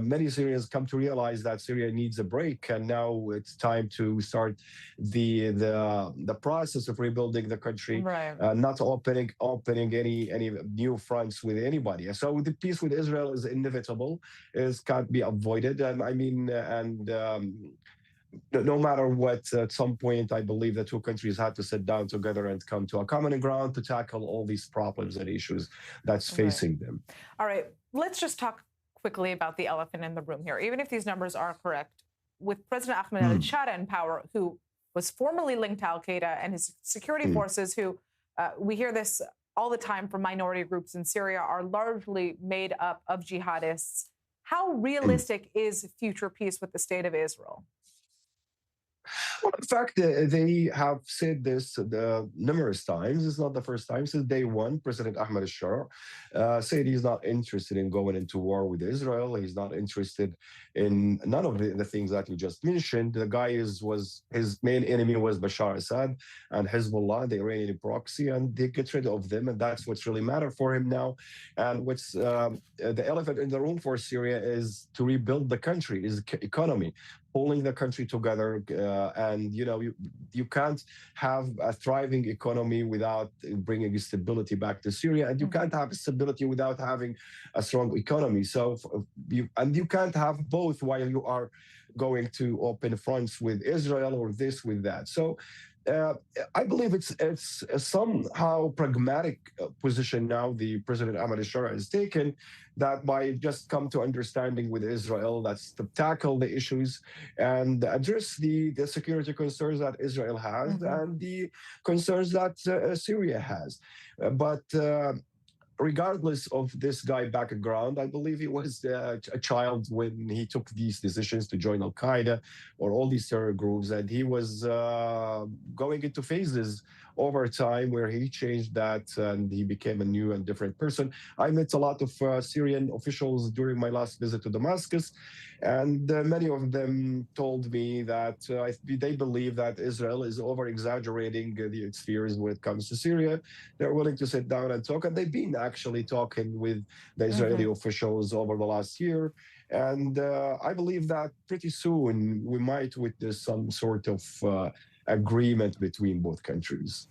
many Syrians come to realize that Syria needs a break, and now it's time to start the process of rebuilding the country, Right. not opening any new fronts with anybody. So the peace with Israel is inevitable, it can't be avoided, and I mean, and no matter what, at some point, I believe the two countries had to sit down together and come to a common ground to tackle all these problems and issues that's Right. facing them. All right. Let's just talk quickly about the elephant in the room here. Even if these numbers are correct, with President Ahmed Sharaa in power, who was formerly linked to al-Qaeda, and his security forces, who we hear this all the time from minority groups in Syria, are largely made up of jihadists. How realistic is future peace with the state of Israel? Well, in fact, they have said this numerous times. It's not the first time. Since day one, President Ahmed Sharaa said he's not interested in going into war with Israel. He's not interested in none of the things that you just mentioned. The guy was his main enemy was Bashar Assad and Hezbollah, the Iranian proxy, and they get rid of them, and that's what's really matter for him now. And what's the elephant in the room for Syria is to rebuild the country, is economy, pulling the country together, and you can't have a thriving economy without bringing stability back to Syria, and you can't have stability without having a strong economy. So you can't have both while you are going to open fronts with Israel or this with that. So I believe it's a somehow pragmatic position now the President Ahmed Sharaa has taken, that by just come to understanding with Israel, that's to tackle the issues and address the security concerns that Israel has and the concerns that Syria has. But regardless of this guy background, I believe he was a child when he took these decisions to join Al-Qaeda or all these terror groups, and he was going into phases over time where he changed that and he became a new and different person. I met a lot of Syrian officials during my last visit to Damascus, and many of them told me that they believe that Israel is over-exaggerating its fears when it comes to Syria. They're willing to sit down and talk, and they've been actually talking with the Israeli officials over the last year. And I believe that pretty soon we might witness some sort of agreement between both countries.